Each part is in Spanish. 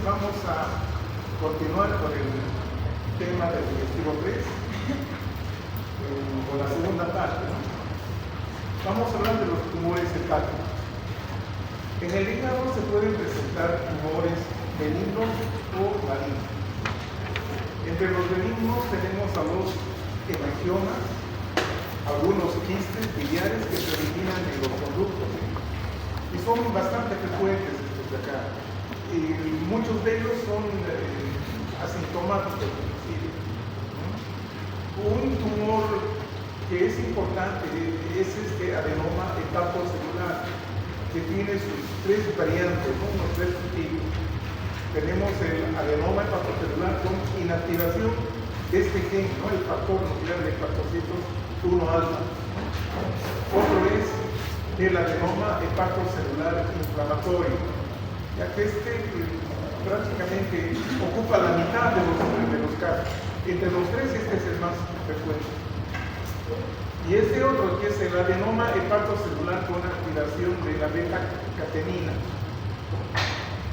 vamos a continuar con el tema del digestivo 3, con la segunda parte, ¿no? Vamos a hablar de los tumores hepáticos. En el hígado se pueden presentar tumores benignos o malignos. Entre los benignos tenemos a los hemangiomas, algunos quistes biliares que se originan en los conductos y son bastante frecuentes estos de acá. Y muchos de ellos son asintomáticos. Un tumor que es importante es este adenoma hepatocelular, que tiene sus tres variantes, ¿no? Los tres tipos. Tenemos el adenoma hepatocelular con inactivación de este gen, ¿no? El factor nuclear de hepatocitos 1 alfa. Otro es el adenoma hepatocelular inflamatorio, ya que prácticamente ocupa la mitad de los casos. Entre los tres este es el más frecuente. Y este otro que es el adenoma hepatocelular con activación de la beta-catenina.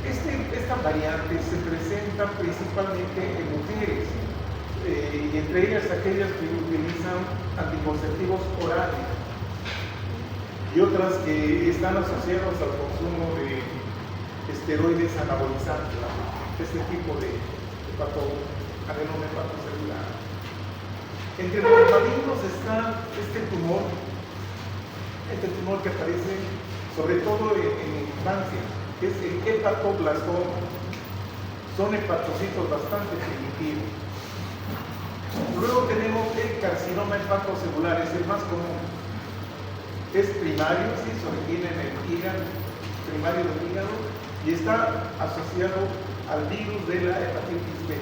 Esta variante se presenta principalmente en mujeres, y entre ellas aquellas que utilizan anticonceptivos orales y otras que están asociadas al consumo de esteroides anabolizantes, este tipo de adenoma hepatocelular. Entre los malignos está este tumor que aparece sobre todo en infancia, que es el hepatoblastoma. Son hepatocitos bastante primitivos. Luego tenemos el carcinoma hepatocelular, es el más común. Es primario, sí, se origina en el hígado, primario del hígado, y está asociado al virus de la hepatitis B.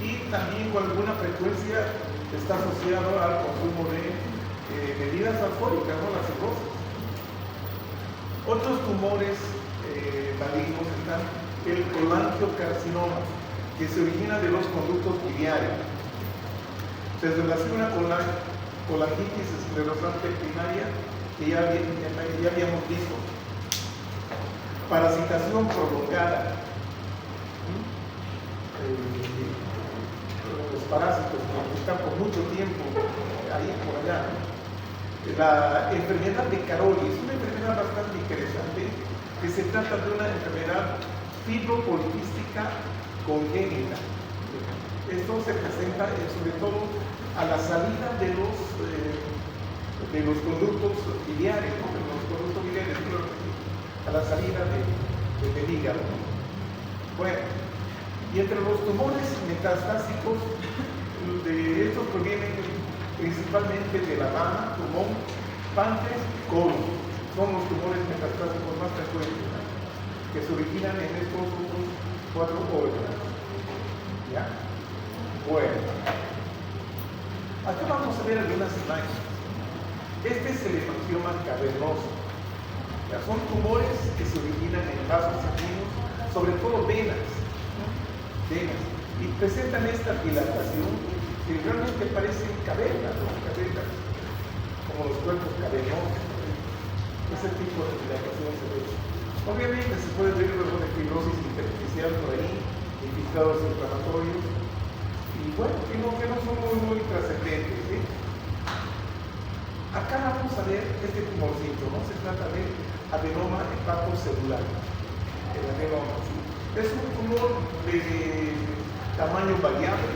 Y también con alguna frecuencia está asociado al consumo de bebidas alcohólicas, ¿no? La cirrosis. Otros tumores malignos están el colangiocarcinoma, que se origina de los conductos biliares. Se relaciona con la colangitis esclerosante primaria que ya habíamos visto. Parasitación prolongada. Los parásitos que están por mucho tiempo ahí por allá. La enfermedad de Caroli es una enfermedad bastante interesante, que se trata de una enfermedad fibropoliquística congénita. Esto se presenta sobre todo a la salida de los conductos biliares, ¿no? De los conductos biliares, a la salida del hígado. Bueno, y entre los tumores metastásicos, de estos provienen principalmente de la mama, pulmón, páncreas y colon. Son los tumores metastásicos más frecuentes, ¿no? Que se originan en estos otros 4 órganos. ¿Ya? Bueno, acá vamos a ver algunas imágenes. Este es el hemangioma cavernoso. Ya, son tumores que se originan en vasos sanguíneos, sobre todo venas, y presentan esta dilatación que realmente parecen cavernas, ¿no? Cavernas, como los cuerpos cavernosos. Ese tipo de dilatación se ve. Obviamente se puede ver luego de fibrosis intersticial por ahí, infiltrados inflamatorios, y bueno, que no son muy trascendentes, ¿sí? Acá vamos a ver este tumorcito, ¿no? Se trata de adenoma hepatocelular. El adenoma, ¿sí? Es un tumor de tamaño variable,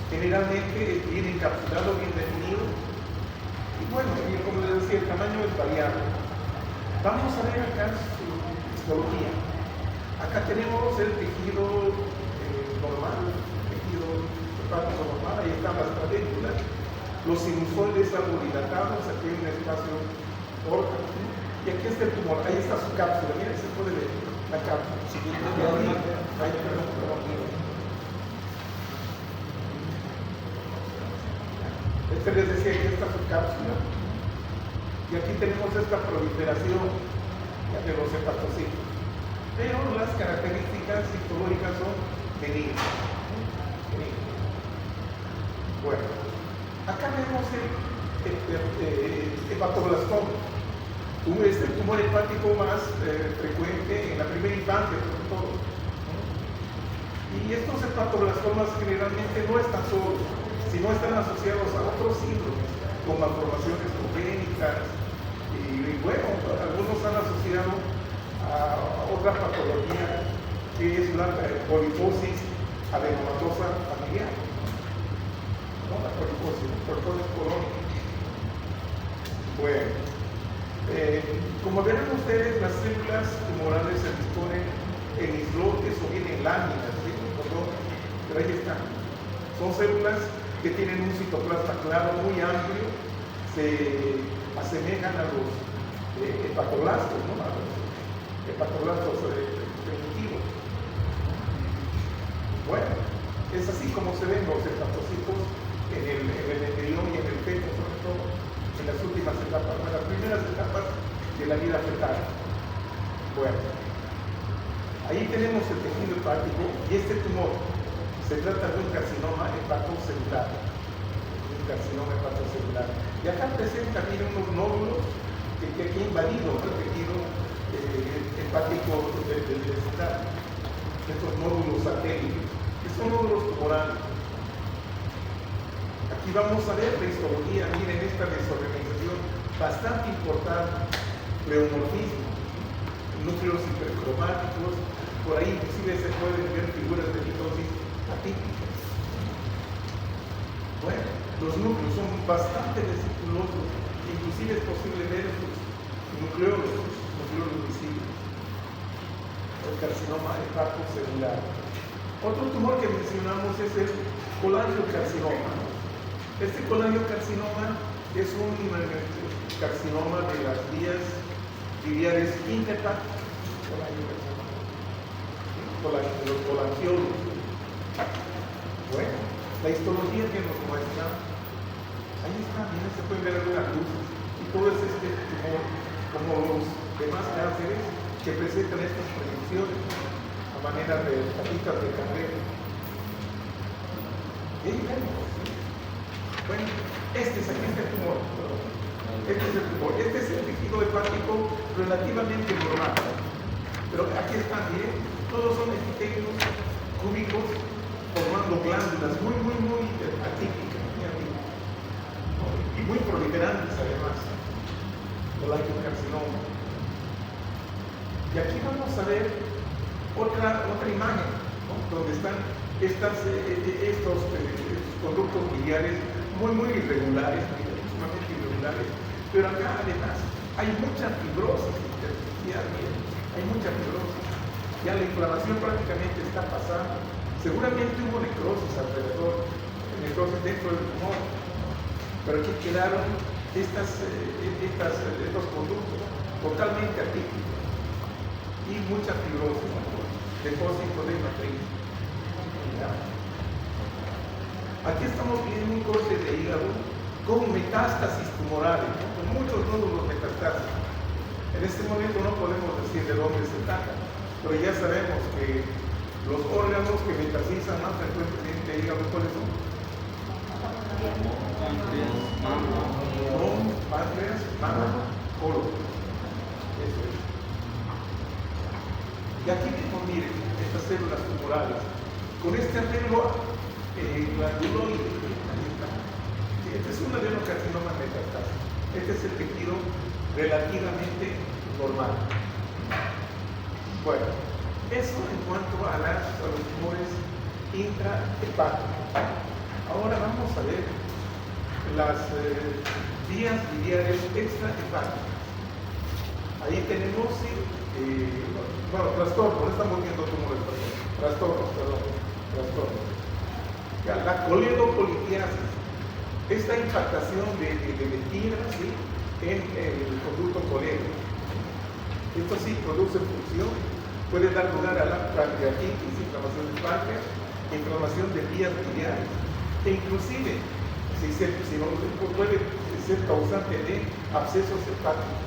generalmente viene encapsulado, bien definido, y bueno, como les decía, el tamaño es variable. Vamos a ver acá su histología. Acá tenemos el tejido normal, tejido hepático normal, ahí están las parénculas, los sinusoides algo dilatados, aquí hay un espacio corto, y aquí está el tumor, ahí está su cápsula, miren, se puede ver la cápsula. Este les decía que esta es su cápsula, y aquí tenemos esta proliferación de los hepatocitos, pero las características histológicas son benignas. Bueno, acá vemos el hepatoblastoma, es el tumor hepático más frecuente en la primera infancia, sobre todo. Y estos hepatoblastomas generalmente no están solos, sino están asociados a otros síndromes, como malformaciones congénitas, y bueno, algunos han asociado a otra patología que es la poliposis adenomatosa familiar, ¿no? La poliposis colónica. Bueno, como verán ustedes, las células tumorales se disponen en islotes o bien en láminas, ¿sí? Pero ahí están. Son células que tienen un citoplasma claro muy amplio, se asemejan a los hepatoblastos, ¿no? A los hepatoblastos primitivos. Bueno, es así como se ven los hepatocitos en el embrión y en el feto, sobre todo en las últimas etapas, en las primeras etapas de la vida fetal. Bueno, ahí tenemos el tejido hepático y este tumor se trata de un carcinoma hepatocelular. Un carcinoma hepatocelular. Y acá presenta, miren, unos nódulos que aquí invadido el tejido hepático del vecindario. Estos nódulos satélites, que son nódulos tumorales. Aquí vamos a ver la histología, miren esta desorganización bastante importante, pleomorfismo, núcleos hipercromáticos, por ahí inclusive se pueden ver figuras de mitosis atípicas. Bueno, los núcleos son bastante vesiculosos, inclusive es posible ver los nucleolos visibles. El carcinoma hepatocelular. Otro tumor que mencionamos es el colangiocarcinoma. Este colangiocarcinoma es un carcinoma de las vías biliares intrahepáticas. Los colangiolos. Bueno, la histología que nos muestra, ahí está, miren, se pueden ver algunas luces. Y todo es este tumor, como los demás cánceres que presentan estas proyecciones a manera de patitas de cangrejo. Y ahí vemos. Bueno, este es el tumor. Este es el tumor. Este es el tejido hepático relativamente normal. Pero aquí están bien. Todos son epitelios cúbicos formando glándulas muy atípicas, y muy proliferantes además. Colangiocarcinoma. Y aquí vamos a ver otra imagen, ¿no? Donde están estos conductos biliares muy irregulares, sumamente irregulares, pero acá además hay mucha fibrosis intersticial, hay mucha fibrosis. Ya la inflamación prácticamente está pasando. Seguramente hubo necrosis alrededor, necrosis dentro del tumor, pero aquí quedaron estos conductos totalmente atípicos y mucha fibrosis, depósito de matriz. Aquí estamos viendo un corte de hígado con metástasis tumorales, ¿no? Con muchos nódulos metastáticos. En este momento no podemos decir de dónde se trata, pero ya sabemos que los órganos que metasizan más frecuentemente el hígado, ¿cuáles son? Páncreas, mama, colon. Eso es. Y aquí mismo miren estas células tumorales con este arreglo glanduloide. Este es un adenocarcinoma metastásico. Este es el tejido relativamente normal. Bueno, eso en cuanto a los tumores intrahepáticos. Ahora vamos a ver las vías biliares extrahepáticas. Ahí tenemos trastornos, no estamos viendo tumores, trastornos. La coledopolitiasis, esta impactación de fibras, ¿sí?, en el conducto colédoco. Esto sí produce función, puede dar lugar a la pancreatitis, inflamación del páncreas, inflamación de vías biliares, e inclusive si no, puede ser causante de abscesos hepáticos.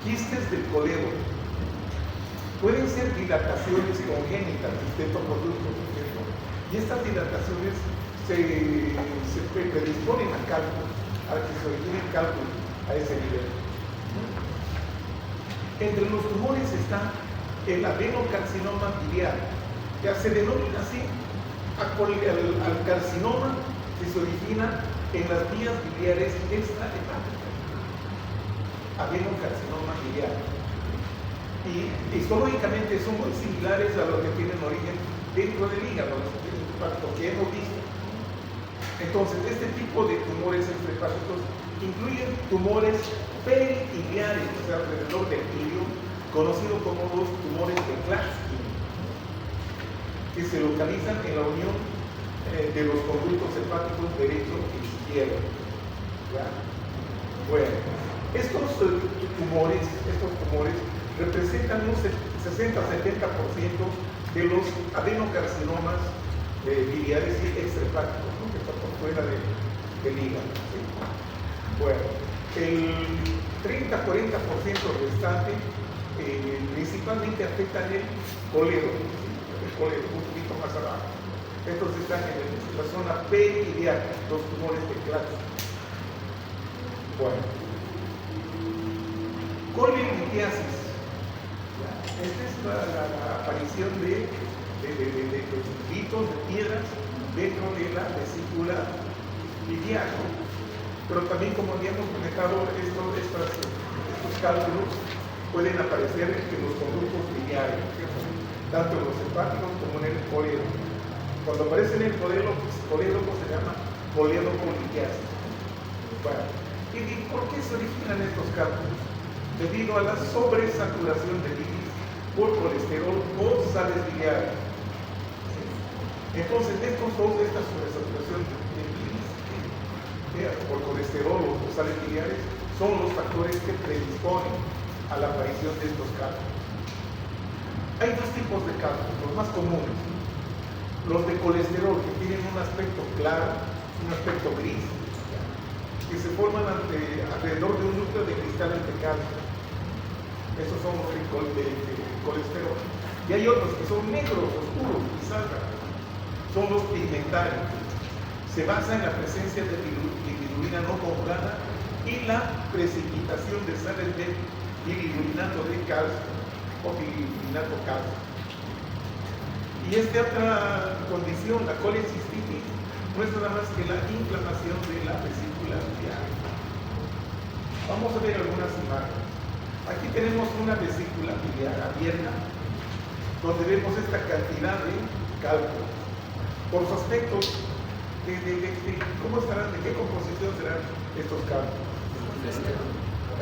Quistes del colédoco. Pueden ser dilataciones congénitas de estos productos, ¿cierto? Y estas dilataciones se predisponen a cálculos, a que se originen cálculos a ese nivel. Entre los tumores está el adenocarcinoma biliar. Ya se denomina así al carcinoma que se origina en las vías biliares extrahepáticas. Adenocarcinoma biliar. Y histológicamente son muy similares a los que tienen origen dentro del hígado, lo que hemos visto. Entonces, este tipo de tumores extrahepáticos incluyen tumores periliares, o sea, alrededor del ilio, conocidos como los tumores de Klatskin, que se localizan en la unión de los conductos hepáticos derecho e izquierdo. ¿Ya? Bueno, estos tumores representan un 60-70% de los adenocarcinomas biliares y extrahepáticos, ¿no? Que están por fuera del hígado. ¿Sí? Bueno, el 30-40% restante principalmente afectan el coledo, ¿sí? El coledo, un poquito más abajo. Estos están en la zona periliar, los tumores de Klatskin. Bueno, colelitiasis. Esta es la aparición de puntitos de piedras dentro de la vesícula biliar. Pero también, como habíamos comentado, estos cálculos pueden aparecer en los conductos biliares, ¿cierto? Tanto en los hepáticos como en el coledo. Cuando aparece en el coledo se llama coledocolitiasis. Bueno, ¿y por qué se originan estos cálculos? Debido a la sobresaturación de bilis por colesterol o sales biliares. Entonces, esta sobresaturación de bilis por colesterol o sales biliares son los factores que predisponen a la aparición de estos cálculos. Hay dos tipos de cálculos, los más comunes. Los de colesterol, que tienen un aspecto claro, un aspecto gris, que se forman alrededor de un núcleo de cristales de calcio. Esos son los de colesterol. Y hay otros que son negros, oscuros, pizarra. Son los pigmentarios. Se basa en la presencia de bilirrubina no conjugada y la precipitación de sales de bilirrubinato de calcio o bilirrubinato calcio. Y esta otra condición, la colecistitis, no es nada más que la inflamación de la vesícula biliar. Vamos a ver algunas imágenes. Aquí tenemos una vesícula biliar abierta, donde vemos esta cantidad de cálculos. Por su aspecto, ¿cómo estarán? ¿De qué composición serán estos cálculos?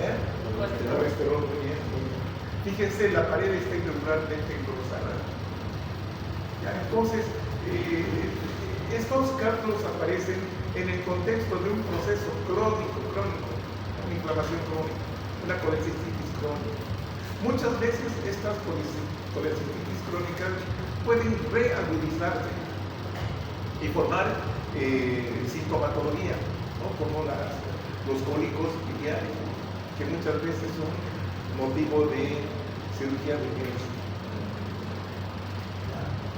Colesterol, muy bien, muy bien. Fíjense, la pared está irregularmente engrosada. ¿Ya? Entonces, estos cálculos aparecen en el contexto de un proceso crónico, una inflamación crónica, una colecistitis crónica. Muchas veces estas colecistitis crónicas pueden reagudizarse y formar sintomatología, ¿no? Como los cólicos biliares, que muchas veces son motivo de cirugía de urgencia.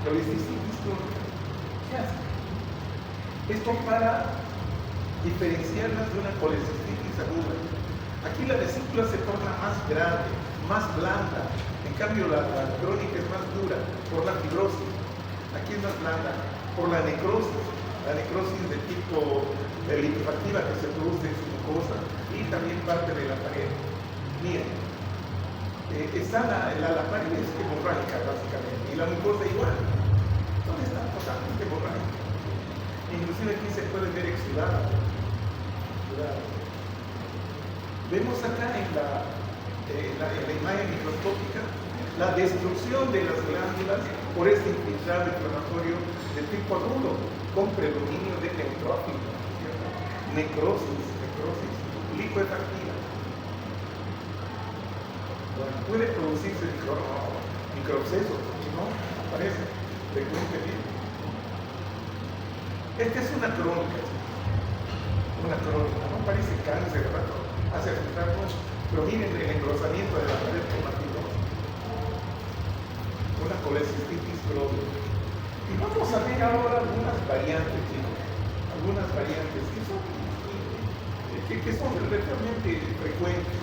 Colecistitis crónica. ¿Qué hace? Esto para diferenciarlas de una colecistitis aguda. Aquí la vesícula se torna más grande, más blanda. En cambio, la crónica es más dura por la fibrosis. Aquí es más blanda por la necrosis de tipo linfactiva que se produce en su mucosa y también parte de la pared. Miren, está la pared es hemorrágica básicamente y la mucosa igual. ¿Dónde está totalmente hemorrágica? Inclusive aquí se puede ver exudado. Vemos acá en la imagen microscópica la destrucción de las glándulas por este infiltrado inflamatorio de tipo agudo con predominio de neutrófilo, necrosis, licuefactiva. Bueno, puede producirse microabscesos, si no, aparece, frecuente bien. Esta es una crónica, no parece cáncer, ¿verdad? Hace afectarnos, pero miren el engrosamiento de la pared hematoidea, una colecistitis crónica. Y vamos a ver ahora algunas variantes, chicos, que son relativamente frecuentes.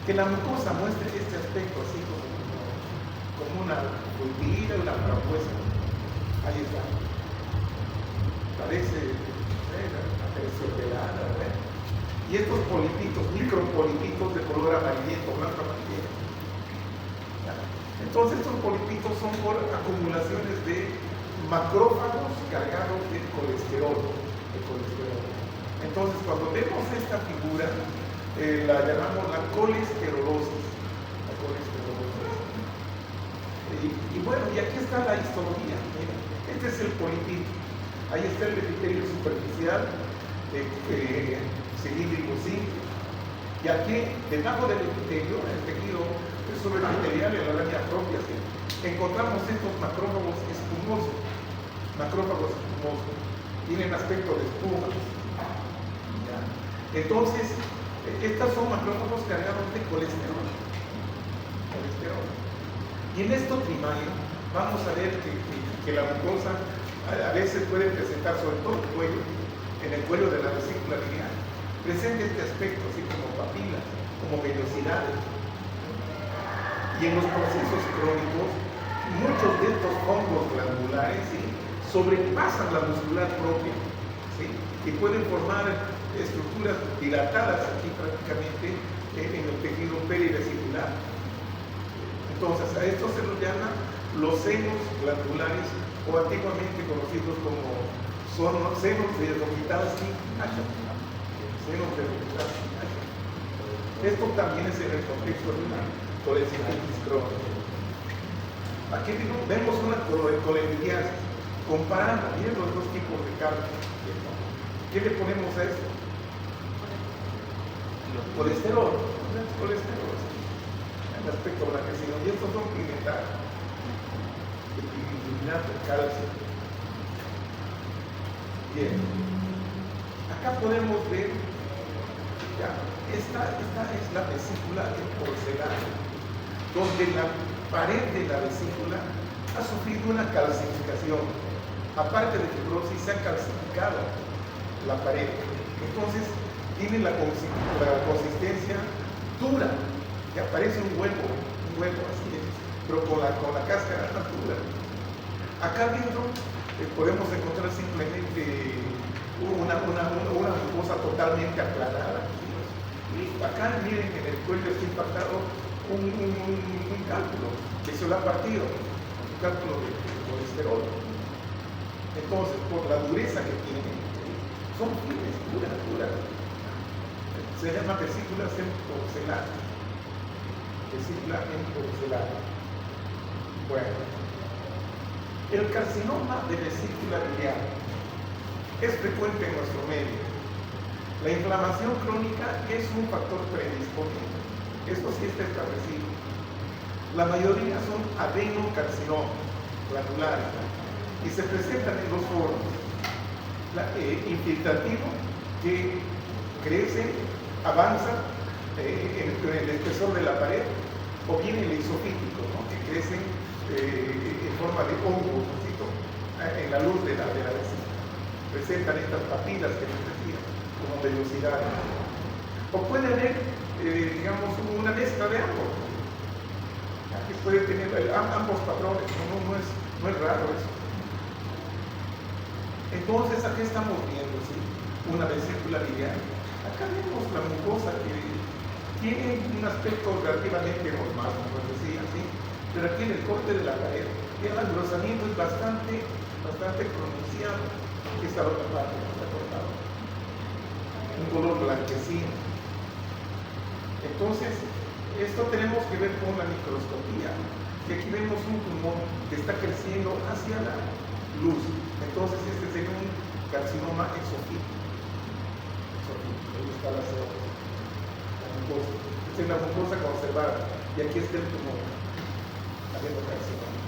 Que la mucosa muestre este aspecto así como como una frutilla, una frambuesa. Ahí está. Parece aterciopelada, ¿verdad? Y estos polipitos, micropolipitos de color amarillento, blanco amarillento. Entonces estos polipitos son por acumulaciones de macrófagos cargados de colesterol. Entonces cuando vemos esta figura, la llamamos la colesterolosis. Y bueno, y aquí está la histología. Miren, este es el polipito. Ahí está el epitelio superficial, cilíndrico simple. Y aquí, debajo del epitelio, el tejido subepitelial y la araña propia, encontramos estos macrófagos espumosos. Tienen aspecto de espuma. ¿Ya? Entonces, estos son macrófagos cargados de colesterol. Y en esto primario vamos a ver que la mucosa a veces puede presentar, sobre todo el cuello, en el cuello de la vesícula biliar, presenta este aspecto así como papilas, como vellosidades. Y en los procesos crónicos, muchos de estos hongos glandulares sobrepasan la muscular propia, ¿sí? Y pueden formar estructuras dilatadas aquí prácticamente en el tejido perivesicular. Entonces, a esto se los llama los senos glandulares, o antiguamente conocidos como senos de Rokitansky Hashimoto. Senos de Rokitansky Hashimoto. Esto también es en el contexto de una colecitis crónica. Aquí vemos una colelitiasis. Comparando, miren los dos tipos de carne. ¿Qué le ponemos a esto? Colesterol. Colesterol. El aspecto blanquecino. Y estos son pigmentados. Eliminando el calcio. Bien. Acá podemos ver, ya, esta es la vesícula en porcelana, donde la pared de la vesícula ha sufrido una calcificación. Aparte de fibrosis, se ha calcificado la pared. Entonces, tiene la consistencia dura, que aparece un huevo así es, pero con la cáscara dura. Acá dentro podemos encontrar simplemente una mucosa totalmente aplanada. Y acá, miren, en el cuello está impactado un cálculo que se lo ha partido, un cálculo de colesterol. Entonces, por la dureza que tiene, son fibras duras. Se llama vesículas en porcelana. Vesícula en porcelana. Bueno, el carcinoma de vesícula biliar es frecuente en nuestro medio. La inflamación crónica es un factor predisponente. Esto sí está establecido. La mayoría son adenocarcinomas glandulares y se presentan en dos formas. Infiltrativo, que crece, avanza en el espesor de la pared, o bien el isofítico, ¿no? Que crecen en forma de hongos, en la luz de la vesícula. Presentan estas papilas que les decía, como vellosidades. O puede haber, digamos, una mezcla de ambos. Aquí puede tener ambos patrones, no es raro eso. Entonces, aquí estamos viendo, ¿sí? Una vesícula biliar. Acá vemos la mucosa que tiene un aspecto relativamente normal, como decía, ¿sí? Pero aquí en el corte de la pared, el engrosamiento es bastante pronunciado. Aquí está la otra parte, está cortado. Un color blanquecino. Entonces, esto tenemos que ver con la microscopía. Que aquí vemos un tumor que está creciendo hacia la luz. Entonces, este sería un carcinoma exofítico. Ahí está la célula. La mucosa. Esta es la mucosa conservada. Y aquí está el tumor. Adenocarcinoma.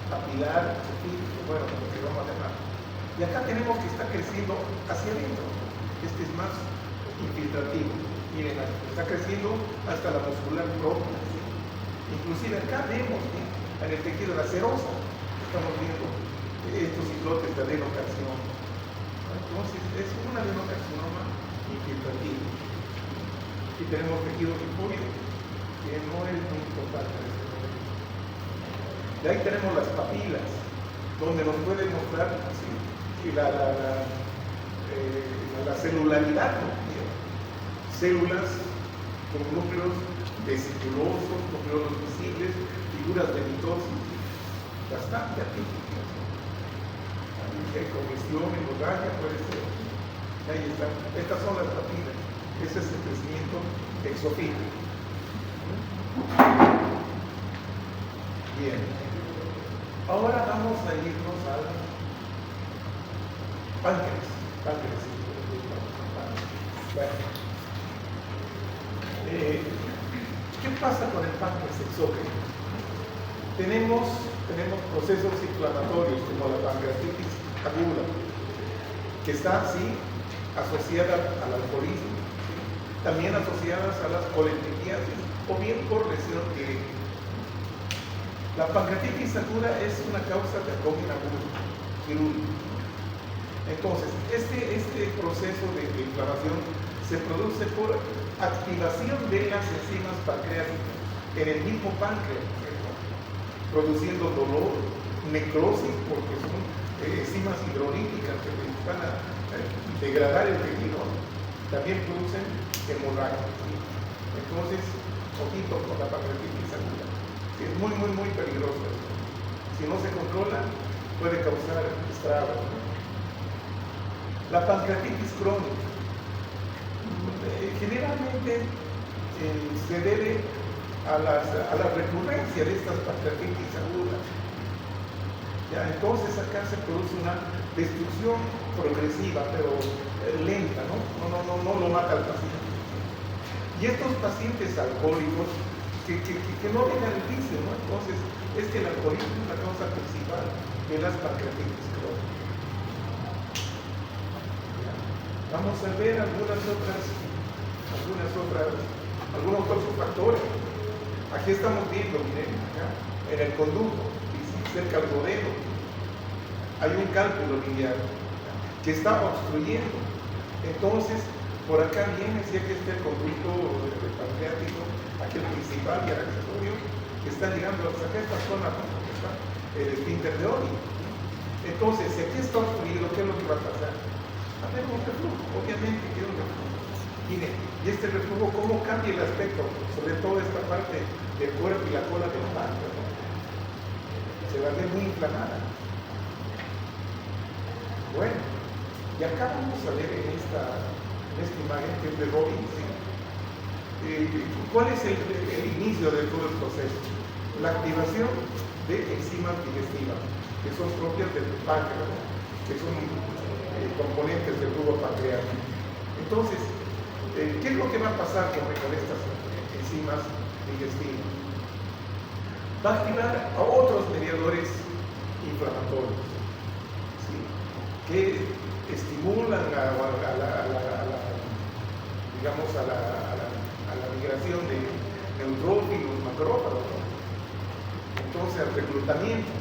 Papilar, exofítico, bueno, como que vamos a llamar. Y acá tenemos que está creciendo hacia adentro. Este es más infiltrativo. Miren, está creciendo hasta la muscular propia. ¿Sí? Inclusive acá vemos, ¿sí? En el tejido de la serosa, estamos viendo estos islotes de adenocarcinoma. Entonces, es un adenocarcinoma infiltrativo. Y tenemos tejido linfóide, que no es muy importante en este momento. De ahí tenemos las papilas, donde nos puede mostrar la celularidad, ¿no? Células con núcleos vesiculosos, núcleos visibles, figuras de mitosis, bastante atípicas. Congestión, hemorragia puede ser. Ahí están. Estas son las papilas. Ese es el crecimiento exofílico. Bien. Ahora vamos a irnos al páncreas. Bueno. ¿Qué pasa con el páncreas exógeno? Tenemos procesos inflamatorios como la pancreatitis aguda, que está así asociada al alcoholismo, también asociadas a las colelitiasis o bien por lesión directa. La pancreatitis aguda es una causa de abdomen agudo quirúrgico. Entonces, este proceso de inflamación se produce por activación de las enzimas pancreáticas en el mismo páncreas, produciendo dolor, necrosis, porque son enzimas hidrolíticas que van a degradar el tejido, también producen hemorragia. Entonces, ojito con la pancreatitis aguda. Es muy peligroso esto. Si no se controla, puede causar estragos. La pancreatitis crónica generalmente se debe a la recurrencia de estas pancreatitis agudas. Ya, entonces acá se produce una destrucción progresiva, pero lenta, ¿no? No lo mata al paciente. Y estos pacientes alcohólicos que no dejan el vicio, ¿no? Entonces, es que el alcoholismo es la causa principal de las pancreatitis crónicas. Vamos a ver algunos otros factores. Aquí estamos viendo, miren, acá, en el conducto, cerca del rodeo, hay un cálculo biliar que está obstruyendo. Entonces, por acá viene, si aquí está el conducto pancreático, aquí el principal y el accessorio, que está llegando hasta acá esta zona, donde está el esfínter de Oddi. Entonces, si aquí está obstruido, ¿qué es lo que va a pasar? A ver, un reflujo, obviamente, que es un reflujo. Mire, y este reflujo, ¿cómo cambia el aspecto? Sobre todo esta parte del cuerpo y la cola del páncreas, ¿no? Se va a ver muy inflamada. Bueno, y acá vamos a ver en esta imagen que es de Robbins, ¿cuál es el inicio de todo el proceso? La activación de enzimas digestivas, que son propias del páncreas, ¿no? Que son componentes del tubo pancreático. Entonces, ¿qué es lo que va a pasar con estas enzimas digestivas? Va a activar a otros mediadores inflamatorios, ¿sí? Que estimulan a la migración de neutrófilos, macrófagos, ¿no? Entonces al reclutamiento.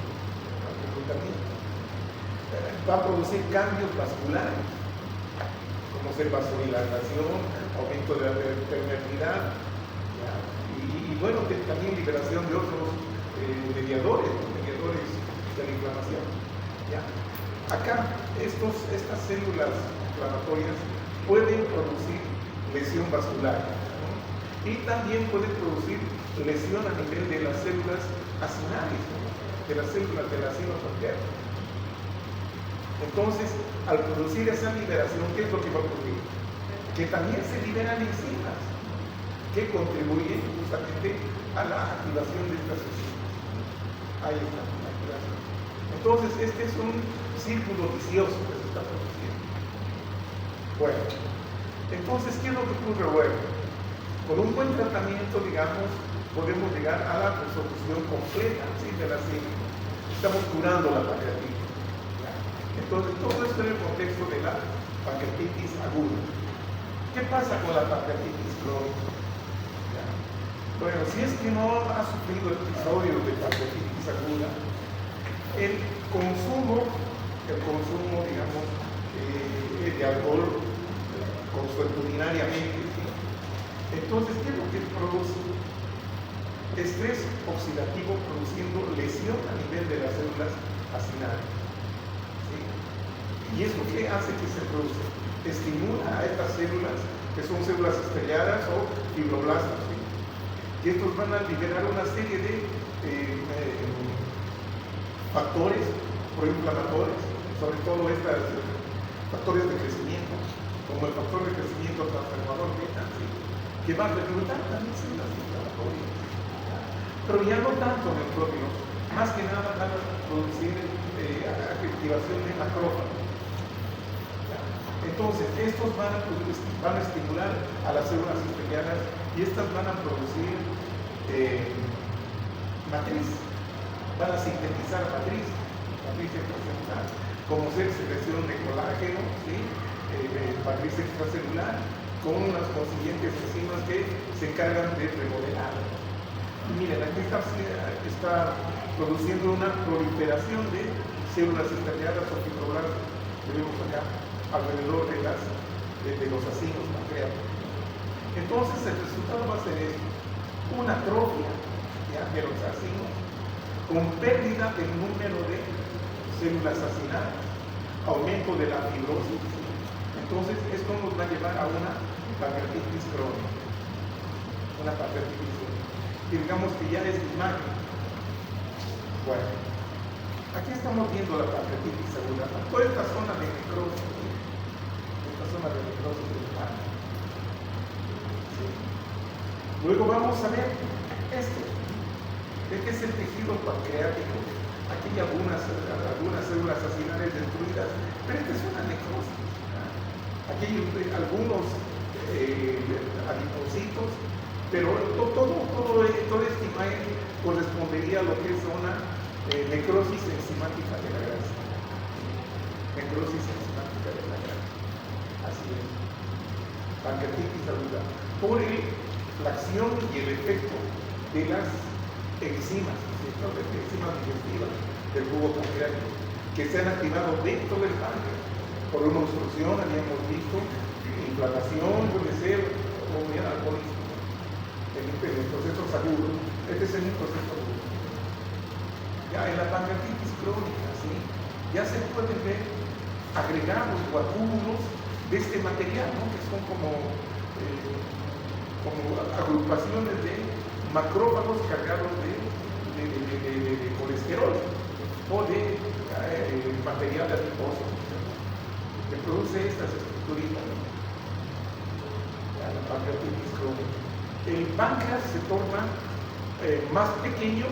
Va a producir cambios vasculares, como ser vasodilatación, aumento de la permeabilidad, y bueno, también liberación de otros mediadores de la inflamación. ¿Ya? Acá, estas células inflamatorias pueden producir lesión vascular, ¿no? Y también pueden producir lesión a nivel de las células acinales, ¿no? De las células del ácido pancreático. Entonces, al producir esa liberación, ¿qué es lo que va a ocurrir? Que también se liberan enzimas que contribuyen justamente a la activación de estas enzimas. Ahí está la activación. Entonces, este es un círculo vicioso que se está produciendo. Bueno, entonces, ¿qué es lo que ocurre luego? Con un buen tratamiento, digamos, podemos llegar a la resolución completa, ¿sí? De la síndrome. Estamos curando la pancreatitis. Entonces, todo esto en el contexto de la pancreatitis aguda. ¿Qué pasa con la pancreatitis crónica? Bueno, si es que no ha sufrido episodios de pancreatitis aguda, el consumo, digamos, de alcohol consuetudinariamente, ¿sí? Entonces, ¿qué es lo que produce? estrés oxidativo produciendo lesión a nivel de las células acinales. ¿Sí? ¿Y eso qué hace que se produce? Estimula a estas células, que son células estrelladas o fibroblastos, ¿sí? Y estos van a liberar una serie de factores proinflamatorios, sobre todo estos factores de crecimiento, como el factor de crecimiento transformador beta, ¿sí? Que va a reclutar también células inflamatorias, pero ya no tanto neutrófilos, más que nada van a producir activación de macrófagos. Entonces, estos van a estimular a las células estrelladas y estas van a producir matriz, van a sintetizar matriz extracelular, como ser secreción de colágeno, ¿sí? Matriz extracelular, con las consiguientes enzimas que se encargan de remodelar. Y miren, aquí está produciendo una proliferación de células estrelladas o fibroblastos que vemos acá alrededor de los acinos pancreáticos. Entonces el resultado va a ser esto: una atrofia de los acinos con pérdida del número de células acinales, aumento de la fibrosis. Entonces esto nos va a llevar a una pancreatitis crónica, una pancreatitis crónica, y digamos que ya es imagen. Bueno, aquí estamos viendo la pancreatitis aguda, toda esta zona de necrosis, del páncreas. ¿Sí? Luego vamos a ver esto. Este es el tejido pancreático. Aquí hay algunas células acinales destruidas, pero esta es una necrosis. Aquí hay algunos adipocitos, pero todo esta imagen correspondería a lo que es una necrosis enzimática de la grasa. Necrosis enzimática de la grasa. Así es. Pancreatitis aguda. Por la acción y el efecto de las enzimas, ¿cierto? De enzimas digestivas del jugo pancreático, que se han activado dentro del páncreas por una obstrucción, habíamos visto, inflamación, puede ser, o bien alcoholismo, en los procesos agudos. Este es un proceso agudo. Ya en la pancreatitis crónica, ¿sí? Ya se pueden ver agregados o acúmulos de este material, ¿no? Que son como agrupaciones de macrófagos cargados de colesterol o de material adiposo que produce estas estructuritas, ¿no? La pancreatitis crónica. El páncreas se torna más pequeño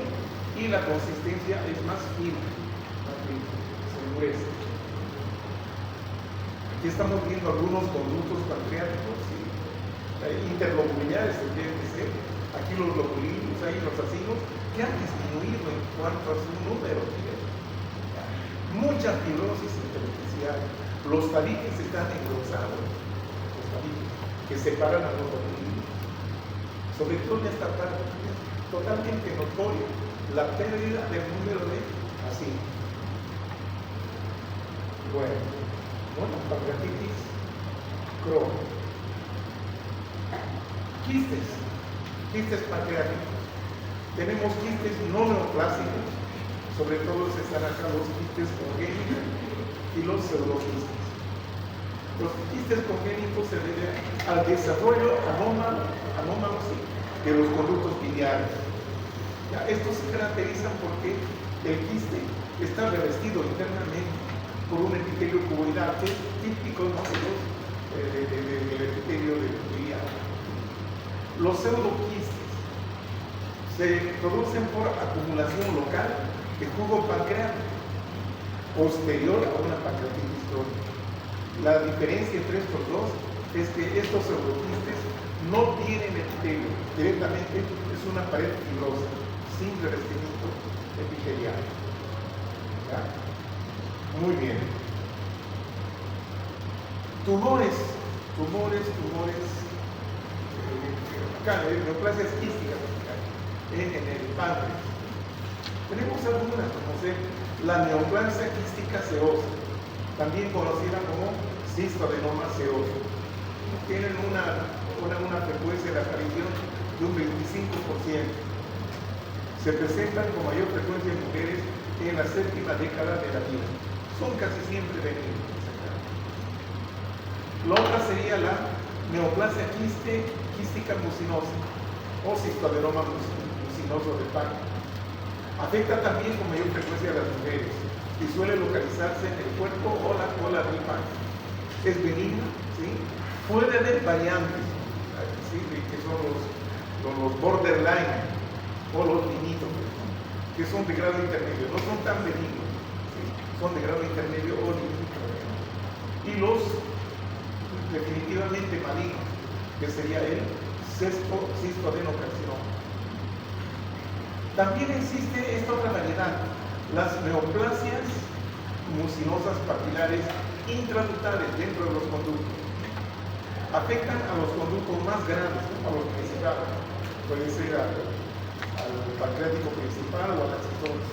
y la consistencia es más fina, se endurece. Aquí estamos viendo algunos conductos pancreáticos, ¿sí? Interlobuliares se quieren decir. Aquí los lobulinos, ahí los acinos, que han disminuido en cuanto a su número. Mucha fibrosis intersticial. Los tabiques están engrosados, los tabiques, que separan a los lobulinos. Sobre todo en esta parte, es totalmente notoria la pérdida del número de acinos. Bueno, pancreatitis crónica. Quistes pancreáticos. Tenemos quistes no neoplásicos, sobre todo se están acá los quistes congénitos y los pseudoquistes. Los quistes congénitos se deben al desarrollo anómalo sí, de los conductos biliares. Ya, estos se caracterizan porque el quiste está revestido internamente por un epitelio cuboidal, que es típico, ¿no?, del epitelio biliar. Los pseudoquistes se producen por acumulación local de jugo pancreático posterior a una pancreatitis crónica. La diferencia entre estos dos es que estos pseudoquistes no tienen epitelio, directamente es una pared fibrosa, sin revestimiento epitelial. ¿Ya? Muy bien. Tumores. Acá, neoplasias quísticas en el páncreas. Tenemos algunas, como ser la neoplasia quística seosa, también conocida como cistoadenoma seoso. Tienen una frecuencia de aparición de un 25%. Se presentan con mayor frecuencia en mujeres en la séptima década de la vida. Son casi siempre benignos. La otra sería la neoplasia quística mucinosa o cistoadenoma mucinoso de Packe. Afecta también con mayor frecuencia a las mujeres y suele localizarse en el cuerpo o la cola del Packe. Es benigna, ¿sí? Puede haber variantes, ¿sí? Que son los borderline o los limítrofes, que son de grado intermedio, no son tan benignos, ¿sí? Son de grado intermedio o limítrofes. Y los definitivamente malignos, que sería el cistoadenocarcinoma. También existe esta otra variedad, las neoplasias mucinosas papilares intraductales dentro de los conductos. Afectan a los conductos más grandes, ¿no? A los principales. Puede ser al pancreático principal o al accesorio.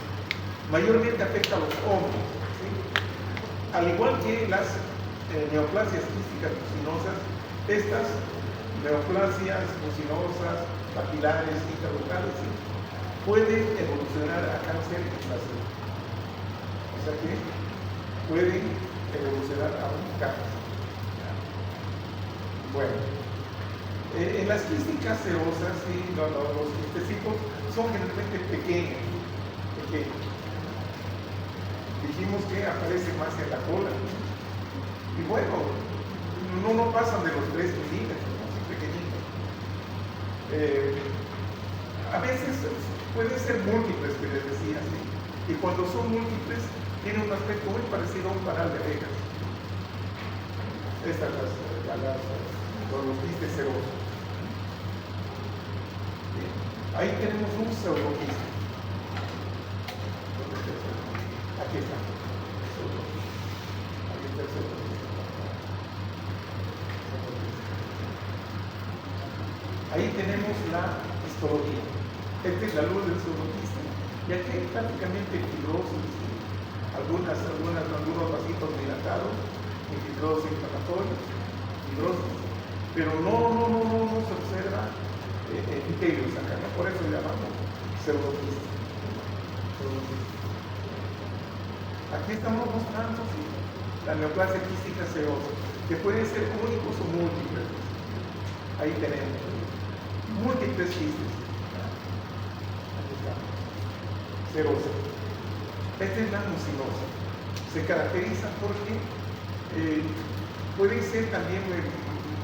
Mayormente afecta a los hombres, ¿sí? Al igual que las neoplasias quísticas mucinosas, estas neoplasias mucinosas papilares intraductales, ¿sí? Pueden evolucionar a cáncer invasivo. O sea que pueden evolucionar a un cáncer. Bueno, en las quísticas serosas, ¿sí? Los quistecitos son generalmente pequeños. Dijimos que aparece más en la cola. Y bueno, no pasan de los 3 milímetros, ¿no? Así pequeñitos. A veces pueden ser múltiples, que les decía, ¿sí? Y cuando son múltiples, tienen un aspecto muy parecido a un panal de abejas. Estas los quistes serosos. Bien. Ahí tenemos un pseudoquiste. Aquí está. Aquí está el pseudoquiste. Ahí tenemos la histología. Esta es la luz del pseudoquiste. Y aquí hay prácticamente fibrosis, algunos vasitos dilatados, fibrosis inflamatorios, fibrosis, pero no se observa epitelios acá, ¿no? Por eso llamamos pseudoquiste. Aquí estamos mostrando, ¿sí? La neoplasia quística serosa, que pueden ser únicos o múltiples. Ahí tenemos múltiples quistes. Aquí está. Serosa. Esta es la mucinosa. Se caracteriza porque pueden ser también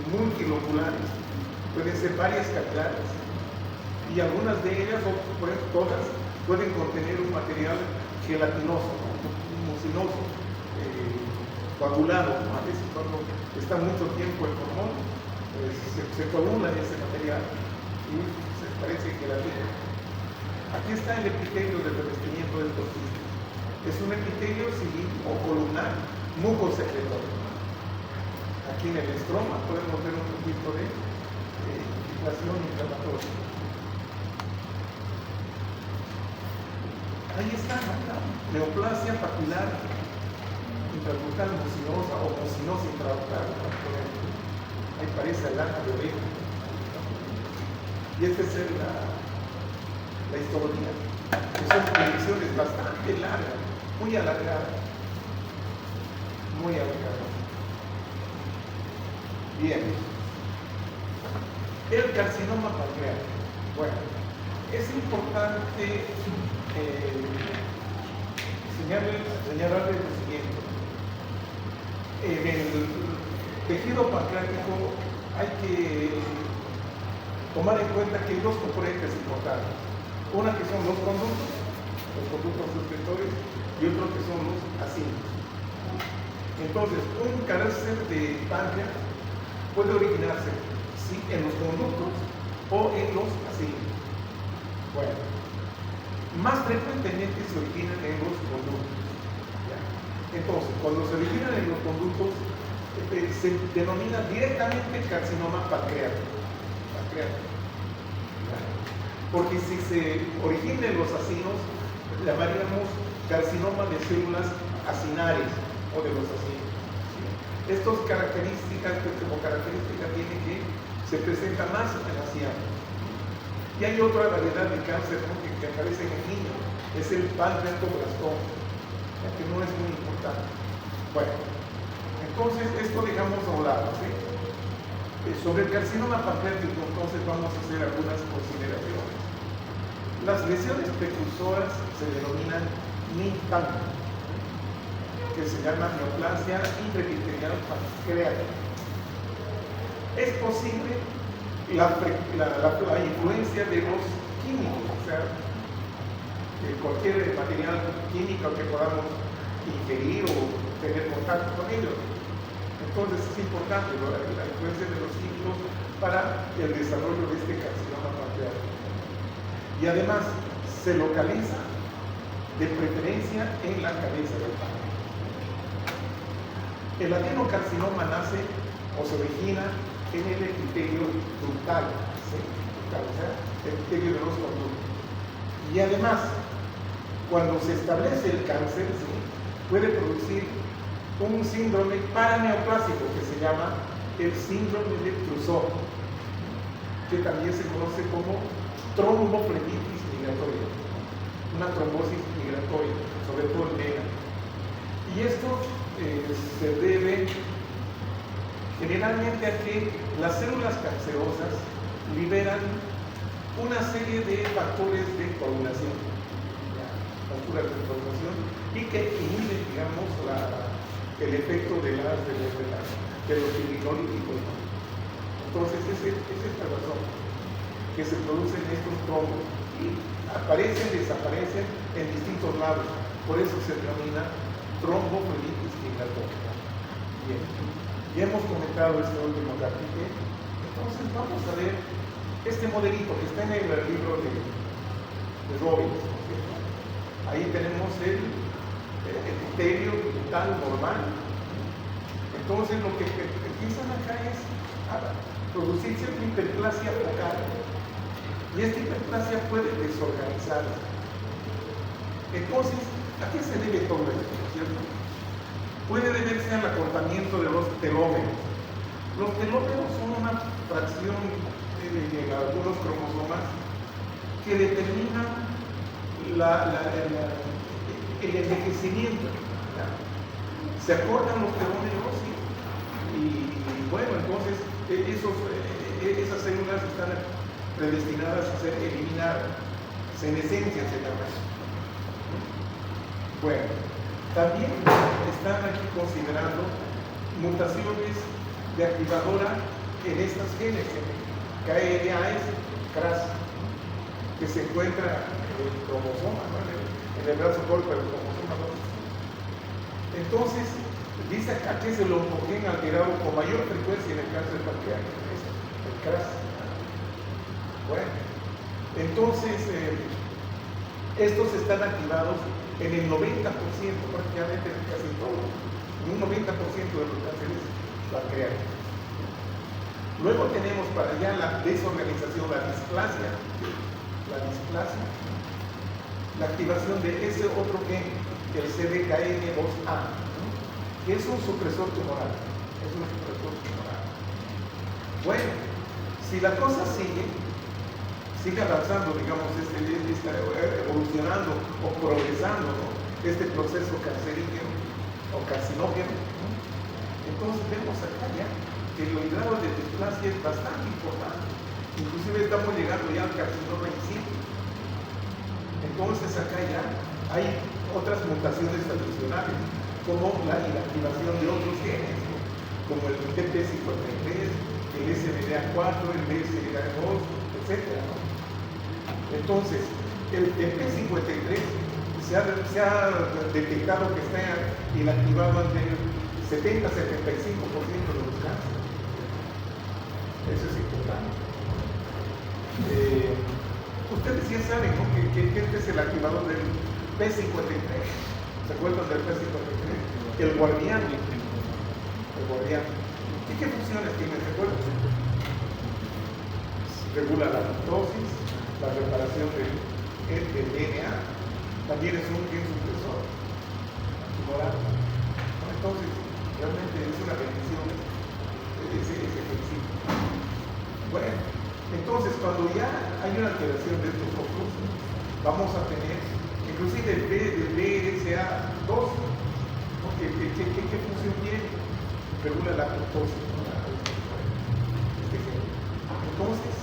multiloculares, pueden ser varias capilares, y algunas de ellas, o por ejemplo todas, pueden contener un material gelatinoso, un mucinoso, coagulado, ¿no? A veces cuando está mucho tiempo el pulmón, se coagula ese material y se parece gelatina. Aquí está el epitelio del revestimiento del quistes. Es un epitelio cilíndrico o columnar, mucosecretorio. Aquí en el estroma podemos ver un poquito de infiltración inflamatoria. Ahí está la neoplasia papilar intraductal mucinosa o mucinosa intraductal. Ahí parece el lana de oveja. Y esta es la histología, que son proyecciones bastante largas, muy alargadas. Muy alargadas. Bien. El carcinoma pancreático. Bueno, es importante señalarle lo siguiente. En el tejido pancreático hay que tomar en cuenta que hay dos componentes importantes. Una que son los conductos suscriptores, y otro que son los acínicos. Entonces, un cáncer de páncreas puede originarse, ¿sí?, en los conductos o en los acínicos. Bueno, más frecuentemente se originan en los conductos. ¿Ya? Entonces, cuando se originan en los conductos, se denomina directamente carcinoma pancreático. Porque si se origina en los acinos, llamaríamos carcinoma de células acinares o de los acinos. Estas características, como característica tiene que se presenta más en aciano. Y hay otra variedad de cáncer, ¿no?, que aparece en el niño, es el pancreatoblastoma, que no es muy importante. Bueno, entonces esto dejamos a un lado, ¿sí? Sobre el carcinoma pancreático, entonces vamos a hacer algunas consideraciones. Las lesiones precursoras se denominan NIPAN, que se llama neoplasia intraepitelial pancreática. Es posible la influencia de los químicos, o sea, de cualquier material químico que podamos ingerir o tener contacto con ellos. Entonces es importante la influencia de los químicos para el desarrollo de este carcinoma pancreático. Y además se localiza de preferencia en la cabeza del páncreas. El adenocarcinoma nace o se origina en el epitelio ductal, ¿sí? O sea, el epitelio de los conductos. Y además, cuando se establece el cáncer, ¿sí?, puede producir un síndrome paraneoplásico que se llama el síndrome de Trousseau, que también se conoce como tromboflebitis migratoria, una trombosis migratoria, sobre todo en vena. Y esto se debe generalmente a que las células cancerosas liberan una serie de factores de coagulación, y que inhiben, digamos, el efecto de los fibrinolyticos. Entonces es esta razón que se producen estos trombos y aparecen, desaparecen en distintos lados. Por eso se denomina tromboflebitis migratoria. Bien, ya hemos comentado este último capítulo. Entonces vamos a ver este modelito que está en el libro de Robbins. Ahí tenemos el epitelio ductal normal. Entonces lo que empiezan acá es a producirse una hiperplasia focal. Y esta hiperplasia puede desorganizarse. Entonces, ¿a qué se debe todo esto? ¿Cierto? Puede deberse al acortamiento de los telómeros. Los telómeros son una fracción de algunos cromosomas que determinan el envejecimiento. ¿Ya? Se acortan los telómeros y bueno, entonces esas células están predestinadas a ser eliminadas. Senescencia se llama. Bueno, también están aquí considerando mutaciones de activadora en estas genes, KRAS, CRAS, que se encuentra en el cromosoma, ¿no?, en el brazo corto del cromosoma 2. Entonces, dice acá que es el oncogen alterado con mayor frecuencia en el cáncer pancreático, el CRAS. Bueno, entonces, estos están activados en el 90%, prácticamente casi todo, en un 90% de los cánceres pancreáticos. Luego tenemos para allá la desorganización, la displasia, la activación de ese otro gen, el CDKN2A, ¿no?, que es un supresor tumoral. Bueno, si la cosa sigue avanzando, digamos, evolucionando o progresando, ¿no?, este proceso cancerígeno o carcinógeno, ¿no?, entonces vemos acá ya que el grado de displasia es bastante importante. Inclusive estamos llegando ya al carcinoma in situ. Entonces acá ya hay otras mutaciones adicionales, como la inactivación de otros genes, ¿no?, como el TP53, el SMDA4, el BCA2, etc., ¿no? Entonces, el TP53 se ha detectado que está inactivado ante el 70-75% de los cánceres. Eso es importante. Ustedes ya saben, ¿no?, que este es el activador del P53. ¿Se acuerdan del P53? El guardián. ¿Y qué funciones tiene? ¿Se acuerdan? Regula la mitosis, la reparación del DNA. También es un gen supresor tumoral. Entonces, realmente es una bendición ese principio. Bueno, Entonces, cuando ya hay una alteración de estos otros, vamos a tener, inclusive el BRCA2, ¿no? ¿Qué función tiene? Regula la glucosa. Entonces,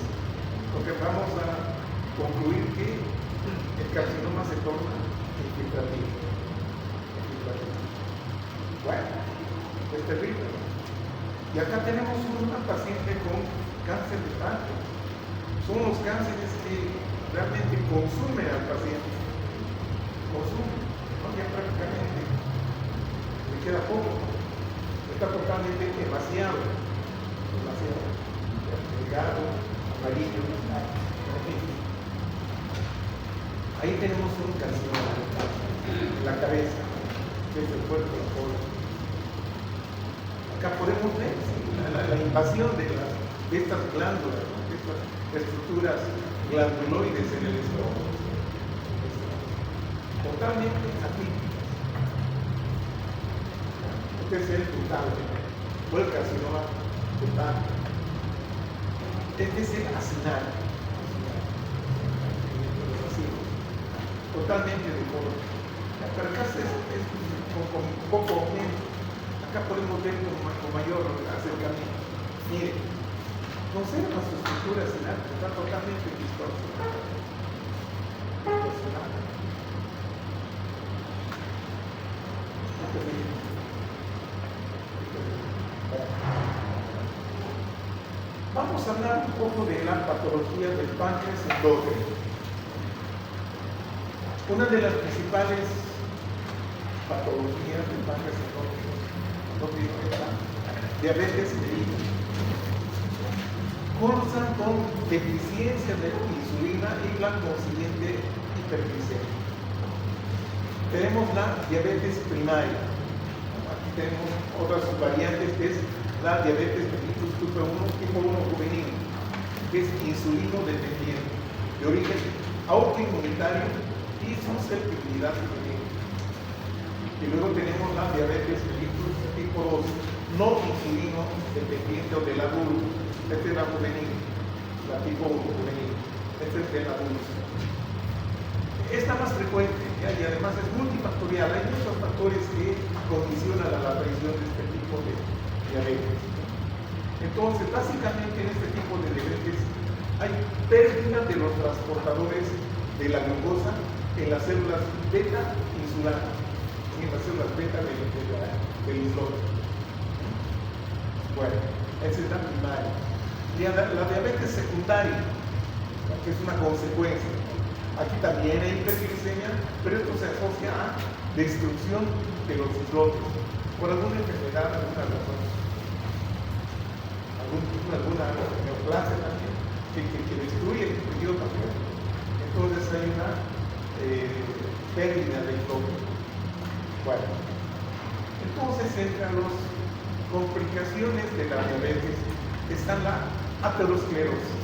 lo que vamos a concluir que el carcinoma se torna infiltrativo. Bueno, es terrible. Y acá tenemos una paciente con cáncer de páncreas. Son los cánceres que realmente consumen al paciente. Consumen, ¿no? Ya prácticamente le queda poco. Está totalmente demasiado. Delgado, amarillo. Ahí tenemos un carcinoma en la cabeza, que es el cuerpo de la cola. Acá podemos ver la invasión de estas glándulas, ¿no? De estas estructuras glanduloides en el estómago. Totalmente atípico. Este es el tutal, o el carcinoma tutal. Este es el acinar. Totalmente de color. Pero acá es con poco aumento. Acá podemos ver con mayor acercamiento. Miren, conserva su estructura acinar, está totalmente distorsionada. Vamos a hablar un poco de la patología del páncreas endógeno. Una de las principales patologías del páncreas endógeno es la diabetes mellitus. Cursan con deficiencia de insulina y la consiguiente hiperglicemia. Tenemos la diabetes primaria. Aquí tenemos otras subvariantes que es la diabetes mellitus tipo 1 juvenil, que es insulino dependiente, de origen autoinmunitario y susceptibilidad juvenil. Y luego tenemos la diabetes mellitus tipo 2, no insulino dependiente o del adulto. Esta es la juvenil, la tipo 1 juvenil. Esta es del adulto. Esta más frecuente, ¿ya? Y además es multifactorial. Hay muchos factores que condicionan a la aparición de este tipo de diabetes. Entonces, básicamente en este tipo de diabetes hay pérdida de los transportadores de la glucosa en las células beta insulares, en las células beta del islote. Bueno, esa es la primaria. Y la diabetes secundaria, que es una consecuencia. Aquí también hay hiperglicemia, pero esto se asocia a destrucción de los islotes por alguna enfermedad, alguna razón, alguna neoplasia también, que destruye el tejido también. Entonces hay una pérdida de islote. Bueno, entonces entre las complicaciones de la diabetes está la aterosclerosis.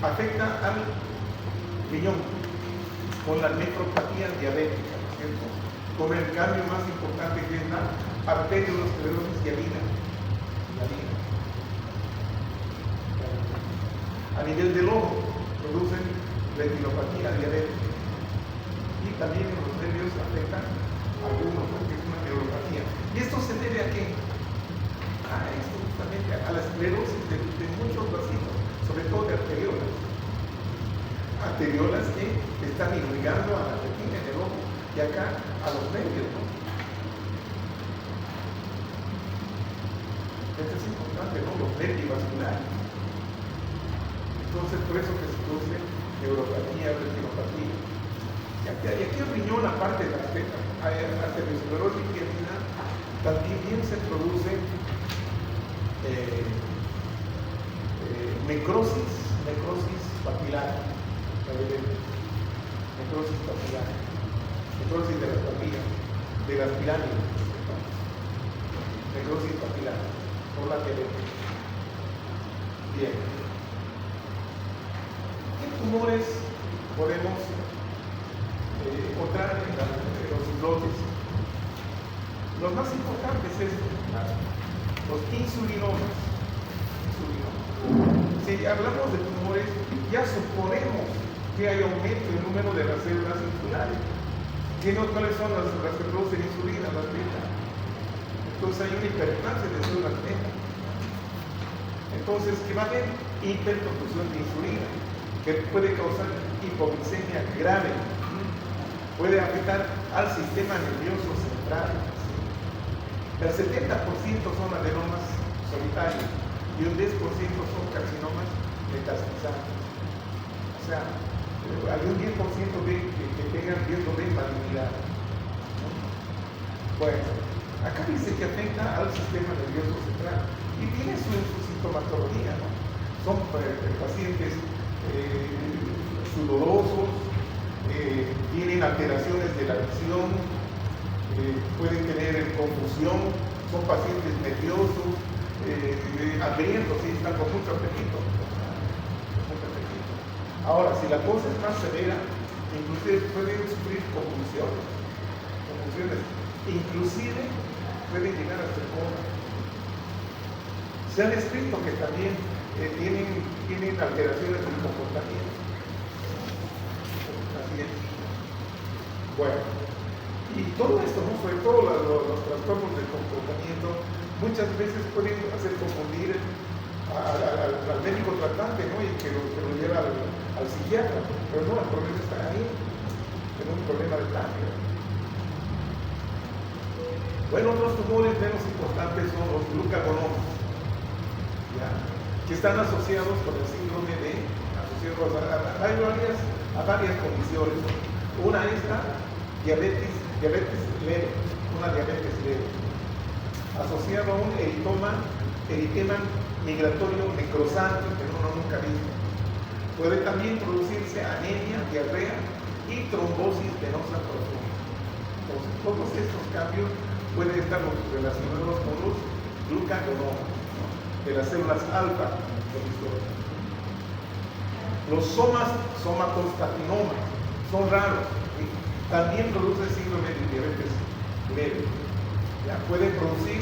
Afecta al riñón con la nefropatía diabética, ¿no es cierto? Con el cambio más importante que es la arteriosclerosis hialina. A nivel del ojo, producen retinopatía diabética. Y también los nervios afectan a algunos, porque es una neuropatía. ¿Y esto se debe a qué? Esto justamente a la esclerosis de muchos vasitos, sobre todo de arteriolas. Arteriolas que están irrigando a la retina del ojo y acá a los nervios, ¿no? Esto es importante, ¿no? Los nervios vasculares. Entonces, por eso que se produce neuropatía, retinopatía. Y aquí el riñón, aparte de la arteriosclerosis hialina, también se produce necrosis papilar. Necrosis papilar, necrosis de las papillas, de las pirámides, necrosis papilar, por la diabetes. Bien. ¿Qué tumores podemos encontrar en los islotes? Los más importantes es los insulinomas. si hablamos de tumores, ya suponemos que hay aumento en el número de las células insulares. ¿Cuáles son las que producen insulina? Las beta. Entonces hay una hiperplasia de células beta. Entonces, que va a haber hiperproducción de insulina, que puede causar hipoglicemia grave, puede afectar al sistema nervioso central. El 70% son adenomas solitarios y un 10% son carcinomas metastizantes. O sea, hay un 10% que tengan riesgo de malignidad. Bueno, acá dice que afecta al sistema nervioso central y tiene su sintomatología, ¿no? Son pacientes sudorosos, tienen alteraciones de la visión, pueden tener confusión, son pacientes nerviosos, hambrientos, y están con mucho apetito. Ahora, si la cosa es más severa, inclusive pueden sufrir convulsiones, inclusive pueden llegar hasta el coma. Se ha descrito que también tienen alteraciones del comportamiento. Así es. Bueno, y todo esto, ¿no? Sobre todo los trastornos del comportamiento, muchas veces pueden hacer confundir al médico tratante, ¿no? Y que lo lleva al psiquiatra, pero no, el problema está ahí, es un problema de cambio. Bueno, otros tumores menos importantes son los glucagonomas, ¿ya? Que están asociados con el síndrome de, a varias condiciones. Una es la diabetes leve, una diabetes leve, asociado a un eritema migratorio necrosante que uno nunca ha visto. Puede también producirse anemia, diarrea y trombosis venosa profunda. Entonces, todos estos cambios pueden estar relacionados con los glucagonomas, ¿no? De las células alfa del historo. Los somatostatomas son raros, ¿sí? También producen síndrome de diabetes leve. Ya pueden producir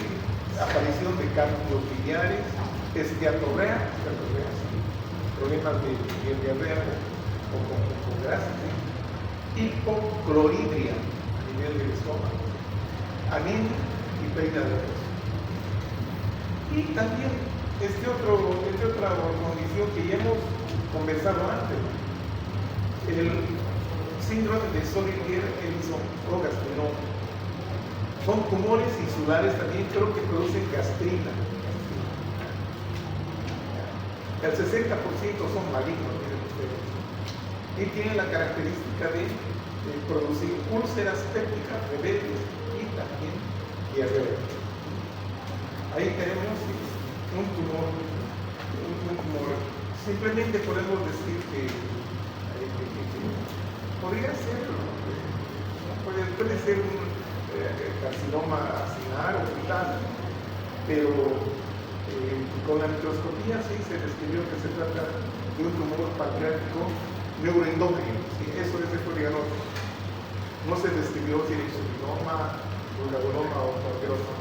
aparición de cálculos biliares, esteatorrea, ¿sí? Problemas de diarrea o con grasa, ¿sí? Hipocloridria a nivel del estómago, anemia y pérdida de peso. Y también otra condición que ya hemos conversado antes, el síndrome de Solinger-Ellison-Progesterone. Son tumores insulares también, creo que producen gastrina. El 60% son malignos, miren ustedes. Y tienen la característica de producir úlceras pépticas, rebeldes y también diarrea. Ahí tenemos un tumor. Simplemente podemos decir que podría ser, puede ser un carcinoma acinar o fetal, pero con la microscopía sí se describió que se trata de un tumor pancreático neuroendocrino, ¿sí? Eso es el diagnóstico. No se describió si era insulinoma, glucagonoma o cualquier otro,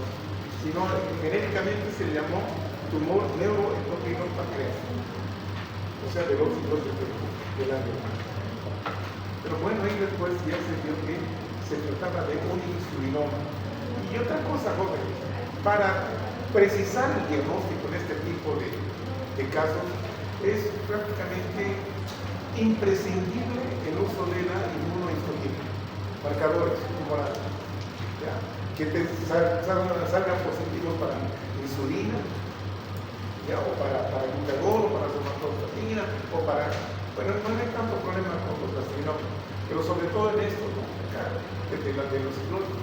sino genéricamente se le llamó tumor neuroendocrino pancreático, o sea, del óxido del ángel. Pero bueno, ahí después ya se vio que se trataba de un insulinoma. Y otra cosa, jóvenes, para precisar el diagnóstico en este tipo de casos, es prácticamente imprescindible el uso de la inmunohistoquímica, marcadores tumorales, ¿ya? Que te salgan positivos para insulina, ¿ya? O para glutagón, o para somatostatina, o para... Bueno, no hay tanto problema con los gastrinomas, pero sobre todo en esto, ¿no? Acá, de los ciclónicos,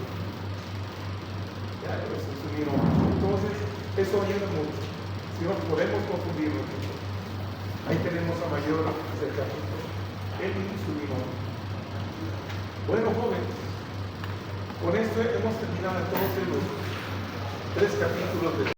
ya, de los insulinomas. Entonces, eso ayuda mucho. Si no, podemos confundirlo mucho. Ahí tenemos a mayor acercamiento el insulinoma. Bueno, jóvenes, con esto hemos terminado entonces los 3 capítulos de